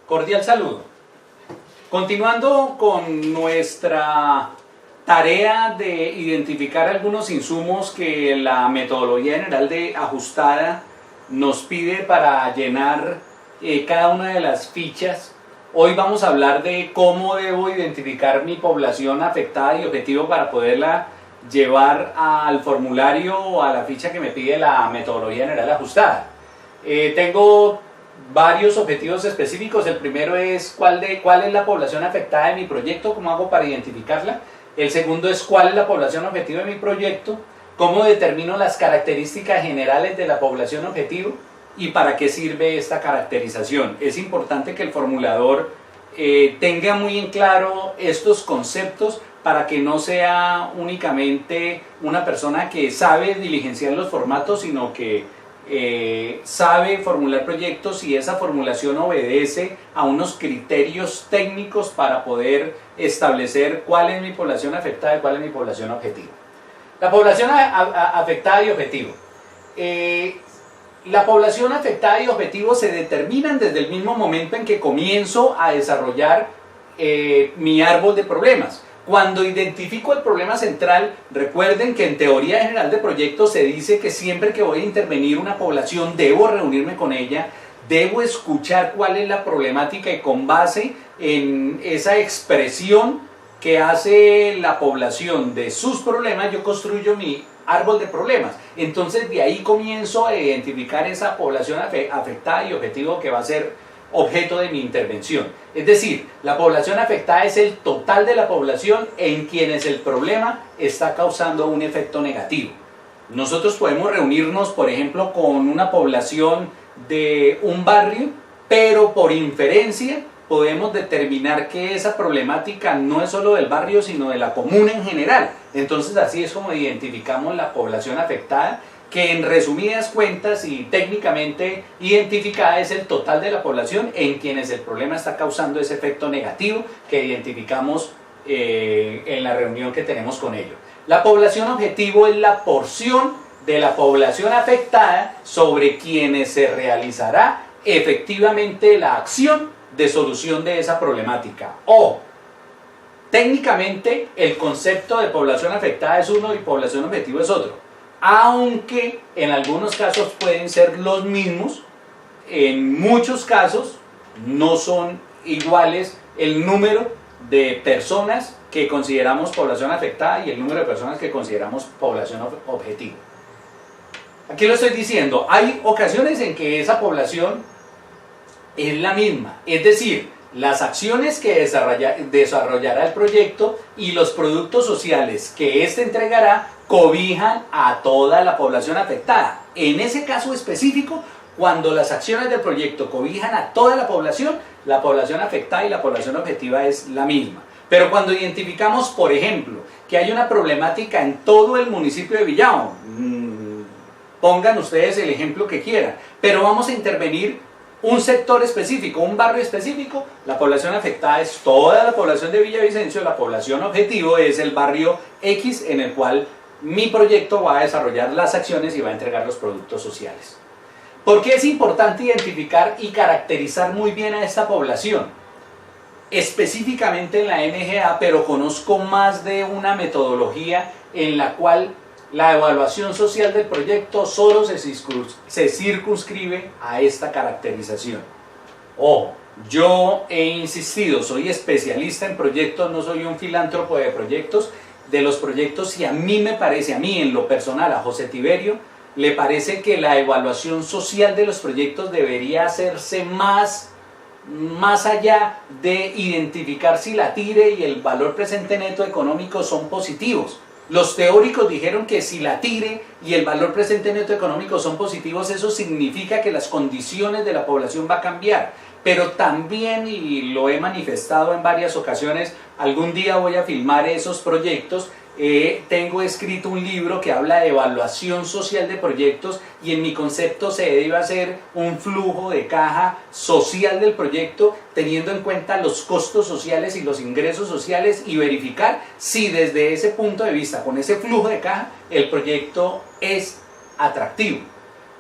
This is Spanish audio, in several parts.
Cordial saludo. Continuando con nuestra tarea de identificar algunos insumos que la metodología general de ajustada nos pide para llenar cada una de las fichas, hoy vamos a hablar de cómo debo identificar mi población afectada y objetivo para poderla llevar al formulario o a la ficha que me pide la metodología general ajustada. Tengo varios objetivos específicos. El primero es cuál es la población afectada de mi proyecto, cómo hago para identificarla. El segundo es cuál es la población objetivo de mi proyecto, cómo determino las características generales de la población objetivo y para qué sirve esta caracterización. Es importante que el formulador tenga muy en claro estos conceptos para que no sea únicamente una persona que sabe diligenciar los formatos, sino que sabe formular proyectos y esa formulación obedece a unos criterios técnicos para poder establecer cuál es mi población afectada y cuál es mi población objetivo. La población afectada y objetivo. La población afectada y objetivo se determinan desde el mismo momento en que comienzo a desarrollar mi árbol de problemas. Cuando identifico el problema central, recuerden que en teoría general de proyectos se dice que siempre que voy a intervenir una población debo reunirme con ella, debo escuchar cuál es la problemática y con base en esa expresión que hace la población de sus problemas, yo construyo mi árbol de problemas. Entonces de ahí comienzo a identificar esa población afectada y objetivo que va a ser objeto de mi intervención. Es decir, la población afectada es el total de la población en quienes el problema está causando un efecto negativo. Nosotros podemos reunirnos, por ejemplo, con una población de un barrio, pero por inferencia podemos determinar que esa problemática no es solo del barrio, sino de la comuna en general. Entonces así es como identificamos la población afectada, que en resumidas cuentas y técnicamente identificada es el total de la población en quienes el problema está causando ese efecto negativo que identificamos en la reunión que tenemos con ellos. La población objetivo es la porción de la población afectada sobre quienes se realizará efectivamente la acción de solución de esa problemática. O técnicamente el concepto de población afectada es uno y población objetivo es otro. Aunque en algunos casos pueden ser los mismos, en muchos casos no son iguales el número de personas que consideramos población afectada y el número de personas que consideramos población objetivo. Aquí lo estoy diciendo, hay ocasiones en que esa población es la misma, es decir, las acciones que desarrollará el proyecto y los productos sociales que éste entregará cobijan a toda la población afectada. En ese caso específico, cuando las acciones del proyecto cobijan a toda la población afectada y la población objetiva es la misma. Pero cuando identificamos, por ejemplo, que hay una problemática en todo el municipio de Villao, pongan ustedes el ejemplo que quieran, pero vamos a intervenir un sector específico, un barrio específico, la población afectada es toda la población de Villavicencio, la población objetivo es el barrio X en el cual mi proyecto va a desarrollar las acciones y va a entregar los productos sociales. ¿Por qué es importante identificar y caracterizar muy bien a esta población? Específicamente en la NGA, pero conozco más de una metodología en la cual la evaluación social del proyecto solo se circunscribe a esta caracterización. Yo he insistido, soy especialista en proyectos, no soy un filántropo de proyectos, de los proyectos, y a mí me parece, en lo personal, a José Tiberio, le parece que la evaluación social de los proyectos debería hacerse más allá de identificar si la TIRE y el valor presente neto económico son positivos. Los teóricos dijeron que si la TIRE y el valor presente neto económico son positivos, eso significa que las condiciones de la población va a cambiar. Pero también, y lo he manifestado en varias ocasiones, algún día voy a filmar esos proyectos. Tengo escrito un libro que habla de evaluación social de proyectos y en mi concepto se debe hacer un flujo de caja social del proyecto teniendo en cuenta los costos sociales y los ingresos sociales y verificar si desde ese punto de vista, con ese flujo de caja, el proyecto es atractivo.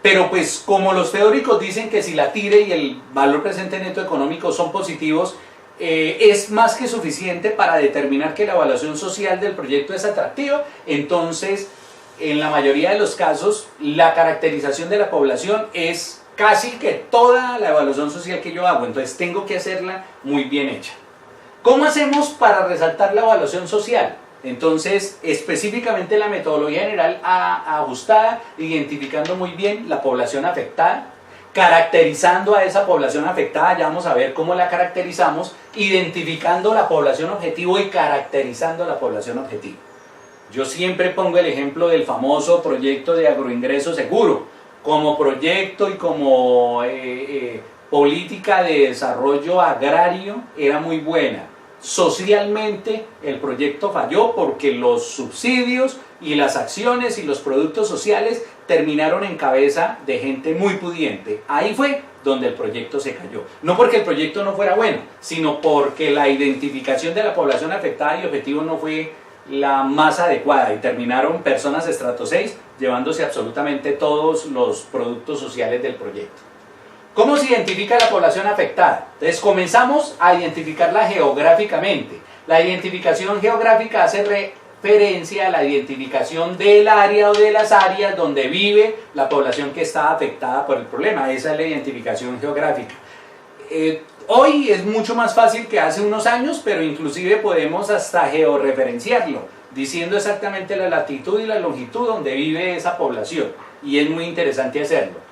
Pero pues como los teóricos dicen que si la TIRE y el valor presente neto económico son positivos, es más que suficiente para determinar que la evaluación social del proyecto es atractiva. Entonces, en la mayoría de los casos, la caracterización de la población es casi que toda la evaluación social que yo hago, entonces tengo que hacerla muy bien hecha. ¿Cómo hacemos para resaltar la evaluación social? Entonces, específicamente la metodología general ajustada, identificando muy bien la población afectada, caracterizando a esa población afectada, ya vamos a ver cómo la caracterizamos, identificando la población objetivo y caracterizando la población objetivo. Yo siempre pongo el ejemplo del famoso proyecto de agroingreso seguro, como proyecto y como política de desarrollo agrario era muy buena. Socialmente el proyecto falló porque los subsidios y las acciones y los productos sociales terminaron en cabeza de gente muy pudiente. Ahí fue donde el proyecto se cayó. No porque el proyecto no fuera bueno, sino porque la identificación de la población afectada y objetivo no fue la más adecuada y terminaron personas estrato 6 llevándose absolutamente todos los productos sociales del proyecto. ¿Cómo se identifica la población afectada? Entonces comenzamos a identificarla geográficamente. La identificación geográfica hace referencia a la identificación del área o de las áreas donde vive la población que está afectada por el problema. Esa es la identificación geográfica. Hoy es mucho más fácil que hace unos años, pero inclusive podemos hasta georreferenciarlo, diciendo exactamente la latitud y la longitud donde vive esa población. Y es muy interesante hacerlo.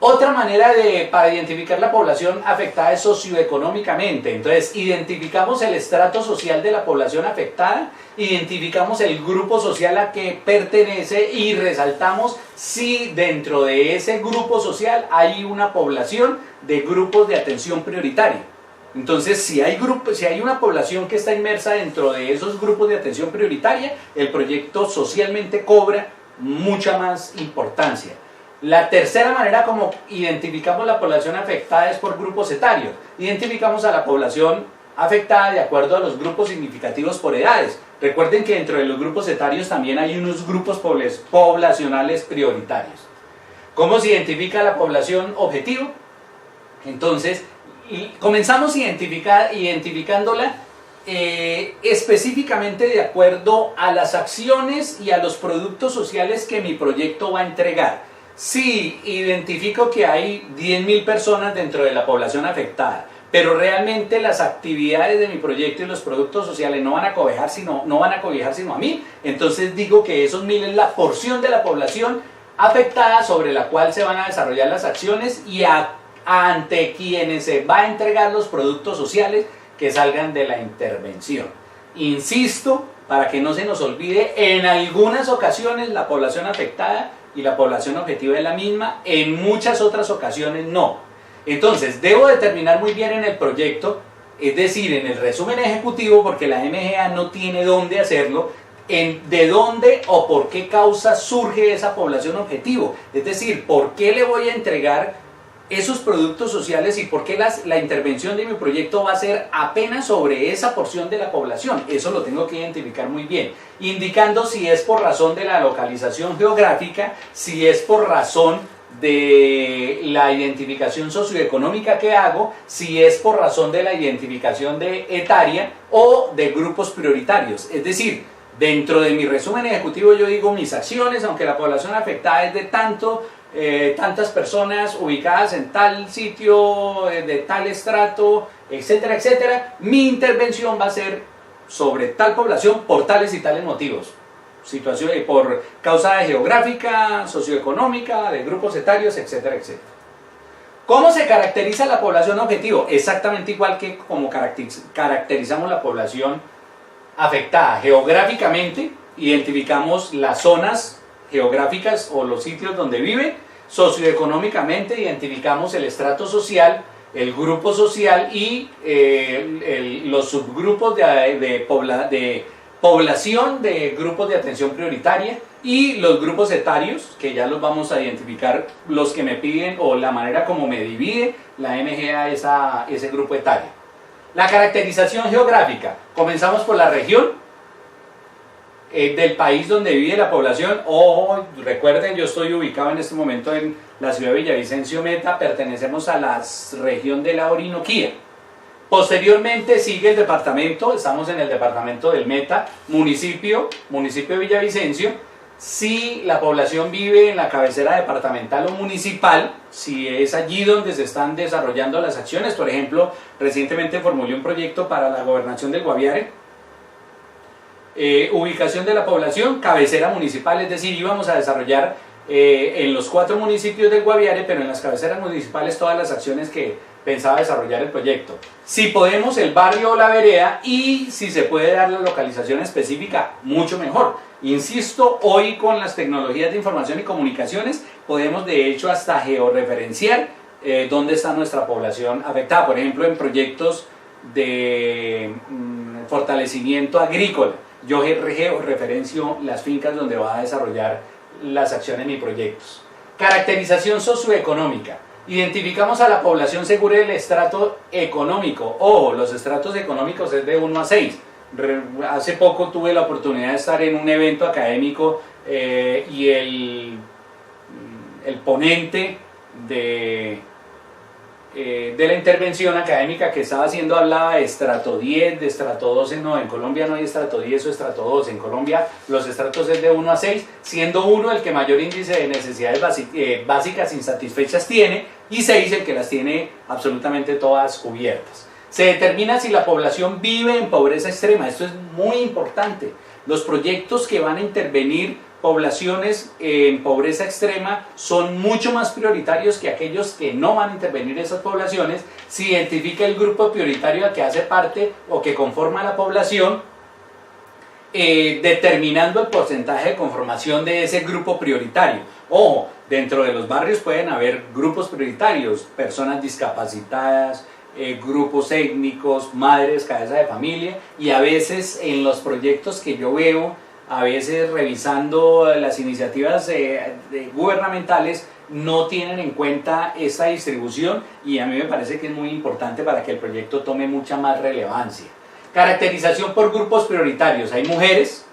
Otra manera para identificar la población afectada es socioeconómicamente. Entonces, identificamos el estrato social de la población afectada, identificamos el grupo social a que pertenece y resaltamos si dentro de ese grupo social hay una población de grupos de atención prioritaria. Entonces, si hay una población que está inmersa dentro de esos grupos de atención prioritaria, el proyecto socialmente cobra mucha más importancia. La tercera manera como identificamos la población afectada es por grupos etarios. Identificamos a la población afectada de acuerdo a los grupos significativos por edades. Recuerden que dentro de los grupos etarios también hay unos grupos poblacionales prioritarios. ¿Cómo se identifica la población objetivo? Entonces, comenzamos identificándola específicamente de acuerdo a las acciones y a los productos sociales que mi proyecto va a entregar. Si identifico que hay 10.000 personas dentro de la población afectada, pero realmente las actividades de mi proyecto y los productos sociales no van a cobijar sino a mí, entonces digo que esos 1.000 es la porción de la población afectada sobre la cual se van a desarrollar las acciones y ante quienes se va a entregar los productos sociales que salgan de la intervención. Insisto, para que no se nos olvide, en algunas ocasiones la población afectada y la población objetiva es la misma, en muchas otras ocasiones no. Entonces, debo determinar muy bien en el proyecto, es decir, en el resumen ejecutivo, porque la MGA no tiene dónde hacerlo, de dónde o por qué causa surge esa población objetivo. Es decir, por qué le voy a entregar esos productos sociales y por qué la intervención de mi proyecto va a ser apenas sobre esa porción de la población. Eso lo tengo que identificar muy bien, indicando si es por razón de la localización geográfica, si es por razón de la identificación socioeconómica que hago, si es por razón de la identificación etaria o de grupos prioritarios. Es decir, dentro de mi resumen ejecutivo yo digo mis acciones, aunque la población afectada es de tantas personas ubicadas en tal sitio, de tal estrato, etcétera, etcétera, mi intervención va a ser sobre tal población por tales y tales motivos. Situaciones por causa geográfica, socioeconómica, de grupos etarios, etcétera, etcétera. ¿Cómo se caracteriza la población objetivo? Exactamente igual que como caracterizamos la población afectada. Geográficamente identificamos las zonas geográficas o los sitios donde vive. Socioeconómicamente identificamos el estrato social, el grupo social y los subgrupos de población de grupos de atención prioritaria y los grupos etarios, que ya los vamos a identificar, los que me piden o la manera como me divide la MGA ese grupo etario. La caracterización geográfica, comenzamos por la región. del país donde vive la población. Ojo, recuerden, yo estoy ubicado en este momento en la ciudad de Villavicencio Meta, pertenecemos a la región de la Orinoquía. Posteriormente sigue el departamento, estamos en el departamento del Meta, municipio de Villavicencio. Si la población vive en la cabecera departamental o municipal, si es allí donde se están desarrollando las acciones, por ejemplo, recientemente formulé un proyecto para la gobernación del Guaviare. Ubicación de la población, cabecera municipal, es decir, íbamos a desarrollar en los 4 municipios del Guaviare, pero en las cabeceras municipales todas las acciones que pensaba desarrollar el proyecto. Si podemos, el barrio o la vereda, y si se puede dar la localización específica, mucho mejor. Insisto, hoy con las tecnologías de información y comunicaciones podemos de hecho hasta georreferenciar dónde está nuestra población afectada, por ejemplo en proyectos de fortalecimiento agrícola. Yo georreferencio las fincas donde va a desarrollar las acciones y proyectos. Caracterización socioeconómica. Identificamos a la población según el estrato económico. Ojo, los estratos económicos es de 1 a 6. Hace poco tuve la oportunidad de estar en un evento académico y el ponente de la intervención académica que estaba haciendo hablaba de estrato 10, de estrato 12, no, en Colombia no hay estrato 10 o estrato 12, en Colombia los estratos es de 1 a 6, siendo 1 el que mayor índice de necesidades básicas insatisfechas tiene y 6 el que las tiene absolutamente todas cubiertas. Se determina si la población vive en pobreza extrema, esto es muy importante. Los proyectos que van a intervenir poblaciones en pobreza extrema son mucho más prioritarios que aquellos que no van a intervenir esas poblaciones. Se identifica el grupo prioritario al que hace parte o que conforma la población, determinando el porcentaje de conformación de ese grupo prioritario. Ojo, dentro de los barrios pueden haber grupos prioritarios, personas discapacitadas, grupos étnicos, madres, cabeza de familia, y a veces en los proyectos que yo veo, a veces revisando las iniciativas gubernamentales, no tienen en cuenta esta distribución y a mí me parece que es muy importante para que el proyecto tome mucha más relevancia. Caracterización por grupos prioritarios. Hay mujeres,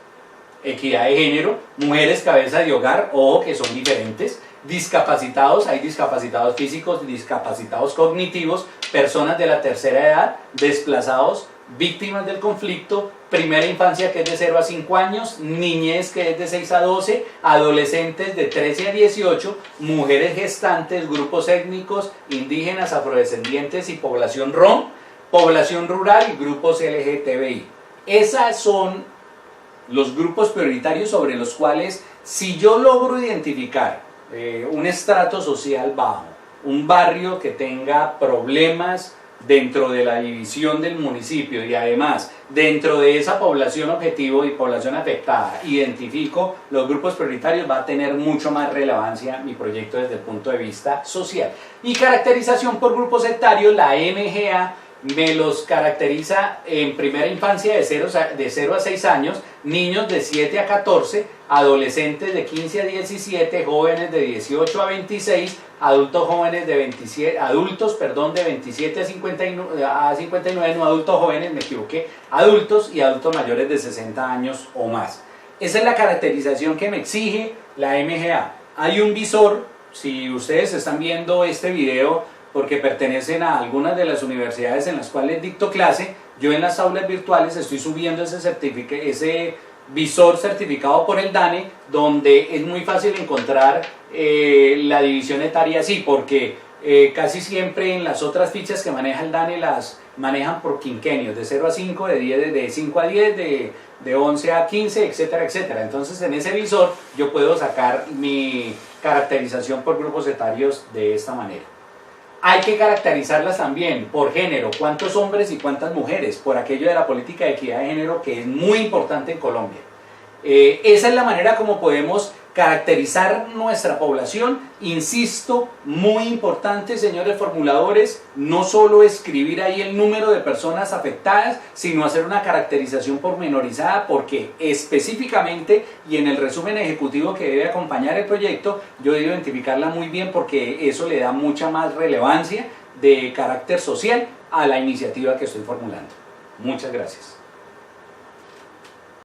equidad de género, mujeres cabeza de hogar, ojo que son diferentes, discapacitados, hay discapacitados físicos, discapacitados cognitivos, personas de la tercera edad, desplazados, víctimas del conflicto, primera infancia que es de 0 a 5 años, niñez que es de 6 a 12, adolescentes de 13 a 18, mujeres gestantes, grupos étnicos, indígenas, afrodescendientes y población rom, población rural y grupos LGTBI. Esos son los grupos prioritarios sobre los cuales, si yo logro identificar un estrato social bajo, un barrio que tenga problemas dentro de la división del municipio y además dentro de esa población objetivo y población afectada, identifico los grupos prioritarios, va a tener mucho más relevancia mi proyecto desde el punto de vista social. Y caracterización por grupos etarios, la MGA me los caracteriza en primera infancia de 0 a 6 años, niños de 7 a 14, adolescentes de 15 a 17, jóvenes de 18 a 26, adultos jóvenes de 27, de 27 a 59, no adultos jóvenes, me equivoqué, adultos y adultos mayores de 60 años o más. Esa es la caracterización que me exige la MGA. Hay un visor, si ustedes están viendo este video porque pertenecen a algunas de las universidades en las cuales dicto clase, yo en las aulas virtuales estoy subiendo ese visor certificado por el DANE, donde es muy fácil encontrar la división etaria así, porque casi siempre en las otras fichas que maneja el DANE las manejan por quinquenios, de 0 a 5, de 5 a 10, de 11 a 15, etcétera, etcétera. Entonces en ese visor yo puedo sacar mi caracterización por grupos etarios de esta manera. Hay que caracterizarlas también por género, cuántos hombres y cuántas mujeres, por aquello de la política de equidad de género que es muy importante en Colombia. Esa es la manera como podemos caracterizar nuestra población. Insisto, muy importante, señores formuladores, no solo escribir ahí el número de personas afectadas, sino hacer una caracterización pormenorizada, porque específicamente y en el resumen ejecutivo que debe acompañar el proyecto, yo debo identificarla muy bien porque eso le da mucha más relevancia de carácter social a la iniciativa que estoy formulando. Muchas gracias.